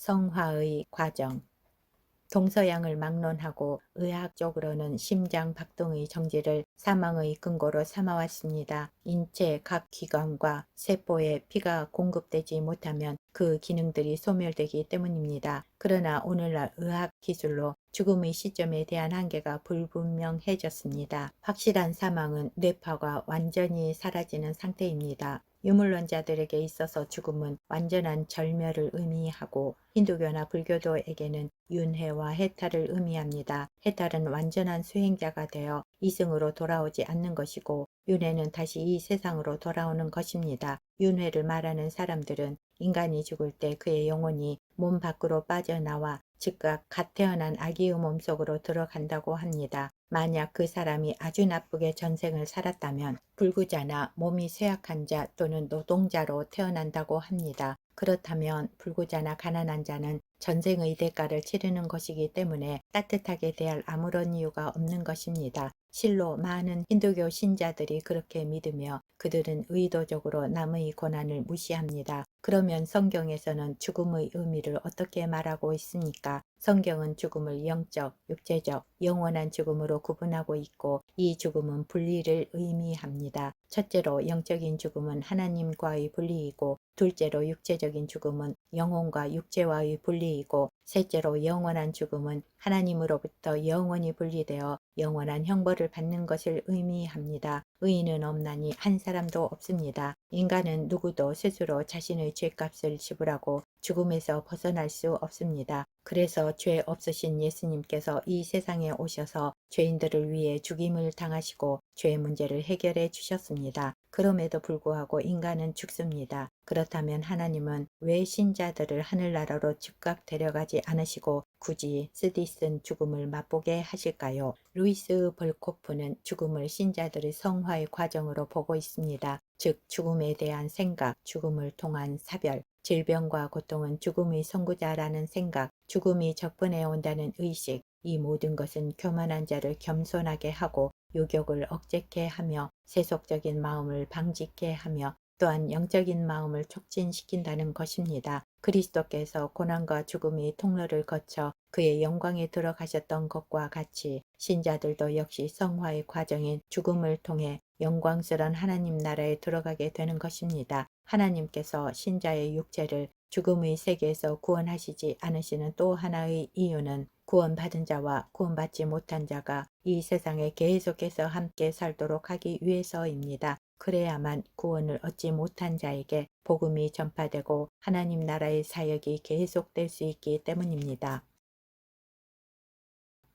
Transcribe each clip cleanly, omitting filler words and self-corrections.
성화의 과정. 동서양을 막론하고 의학적으로는 심장 박동의 정지를 사망의 근거로 삼아왔습니다. 인체 각 기관과 세포에 피가 공급되지 못하면 그 기능들이 소멸되기 때문입니다. 그러나 오늘날 의학 기술로 죽음의 시점에 대한 한계가 불분명해졌습니다. 확실한 사망은 뇌파가 완전히 사라지는 상태입니다. 유물론자들에게 있어서 죽음은 완전한 절멸을 의미하고 힌두교나 불교도에게는 윤회와 해탈을 의미합니다. 해탈은 완전한 수행자가 되어 이승으로 돌아오지 않는 것이고 윤회는 다시 이 세상으로 돌아오는 것입니다. 윤회를 말하는 사람들은 인간이 죽을 때 그의 영혼이 몸 밖으로 빠져나와 즉각 갓 태어난 아기의 몸속으로 들어간다고 합니다. 만약 그 사람이 아주 나쁘게 전생을 살았다면 불구자나 몸이 쇠약한 자 또는 노동자로 태어난다고 합니다. 그렇다면 불구자나 가난한 자는 전생의 대가를 치르는 것이기 때문에 따뜻하게 대할 아무런 이유가 없는 것입니다. 실로 많은 힌두교 신자들이 그렇게 믿으며 그들은 의도적으로 남의 고난을 무시합니다. 그러면 성경에서는 죽음의 의미를 어떻게 말하고 있습니까? 성경은 죽음을 영적, 육체적, 영원한 죽음으로 구분하고 있고 이 죽음은 분리를 의미합니다. 첫째로 영적인 죽음은 하나님과의 분리이고 둘째로 육체적인 죽음은 영혼과 육체와의 분리이고 셋째로 영원한 죽음은 하나님으로부터 영원히 분리되어 영원한 형벌을 받는 것을 의미합니다. 의인은 없나니 한 사람도 없습니다. 인간은 누구도 스스로 자신의 죄값을 지불하고 죽음에서 벗어날 수 없습니다. 그래서 죄 없으신 예수님께서 이 세상에 오셔서 죄인들을 위해 죽임을 당하시고 죄의 문제를 해결해 주셨습니다. 그럼에도 불구하고 인간은 죽습니다. 그렇다면 하나님은 왜 신자들을 하늘나라로 즉각 데려가지 않으시고 굳이 쓰디쓴 죽음을 맛보게 하실까요? 루이스 벌코프는 죽음을 신자들의 성화의 과정으로 보고 있습니다. 즉 죽음에 대한 생각, 죽음을 통한 사별, 질병과 고통은 죽음의 선구자라는 생각, 죽음이 접근해 온다는 의식, 이 모든 것은 교만한 자를 겸손하게 하고 유욕을 억제케 하며 세속적인 마음을 방직케 하며 또한 영적인 마음을 촉진시킨다는 것입니다. 그리스도께서 고난과 죽음의 통로를 거쳐 그의 영광에 들어가셨던 것과 같이 신자들도 역시 성화의 과정인 죽음을 통해 영광스러운 하나님 나라에 들어가게 되는 것입니다. 하나님께서 신자의 육체를 죽음의 세계에서 구원하시지 않으시는 또 하나의 이유는 구원받은 자와 구원받지 못한 자가 이 세상에 계속해서 함께 살도록 하기 위해서입니다. 그래야만 구원을 얻지 못한 자에게 복음이 전파되고 하나님 나라의 사역이 계속될 수 있기 때문입니다.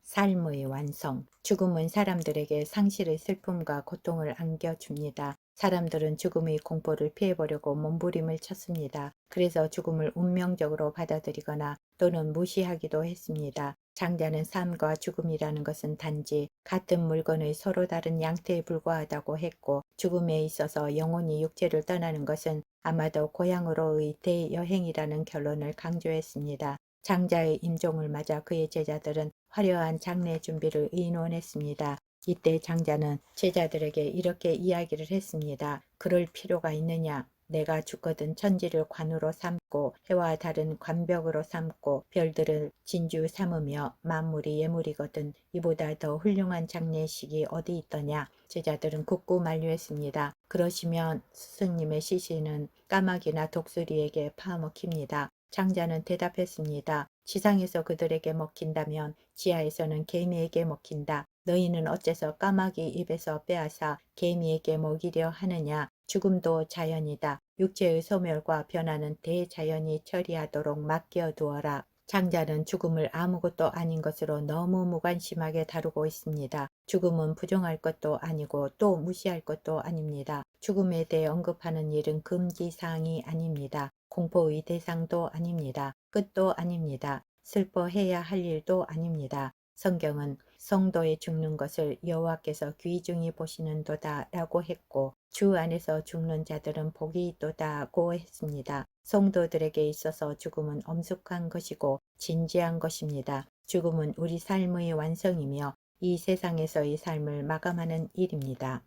삶의 완성. 죽음은 사람들에게 상실의 슬픔과 고통을 안겨줍니다. 사람들은 죽음의 공포를 피해보려고 몸부림을 쳤습니다. 그래서 죽음을 운명적으로 받아들이거나 또는 무시하기도 했습니다. 장자는 삶과 죽음이라는 것은 단지 같은 물건의 서로 다른 양태에 불과하다고 했고 죽음에 있어서 영혼이 육체를 떠나는 것은 아마도 고향으로의 대여행이라는 결론을 강조했습니다. 장자의 임종을 맞아 그의 제자들은 화려한 장례 준비를 의논했습니다. 이때 장자는 제자들에게 이렇게 이야기를 했습니다. 그럴 필요가 있느냐? 내가 죽거든 천지를 관으로 삼고 해와 달은 관벽으로 삼고 별들을 진주 삼으며 만물이 예물이거든 이보다 더 훌륭한 장례식이 어디 있더냐? 제자들은 굳고 만류했습니다. 그러시면 스승님의 시신은 까마귀나 독수리에게 파먹힙니다. 장자는 대답했습니다. 지상에서 그들에게 먹힌다면 지하에서는 개미에게 먹힌다. 너희는 어째서 까마귀 입에서 빼앗아 개미에게 먹이려 하느냐. 죽음도 자연이다. 육체의 소멸과 변화는 대자연이 처리하도록 맡겨두어라. 장자는 죽음을 아무것도 아닌 것으로 너무 무관심하게 다루고 있습니다. 죽음은 부정할 것도 아니고 또 무시할 것도 아닙니다. 죽음에 대해 언급하는 일은 금기사항이 아닙니다. 공포의 대상도 아닙니다. 끝도 아닙니다. 슬퍼해야 할 일도 아닙니다. 성경은 성도의 죽는 것을 여호와께서 귀중히 보시는도다 라고 했고 주 안에서 죽는 자들은 복이 있도다고 했습니다. 성도들에게 있어서 죽음은 엄숙한 것이고 진지한 것입니다. 죽음은 우리 삶의 완성이며 이 세상에서의 삶을 마감하는 일입니다.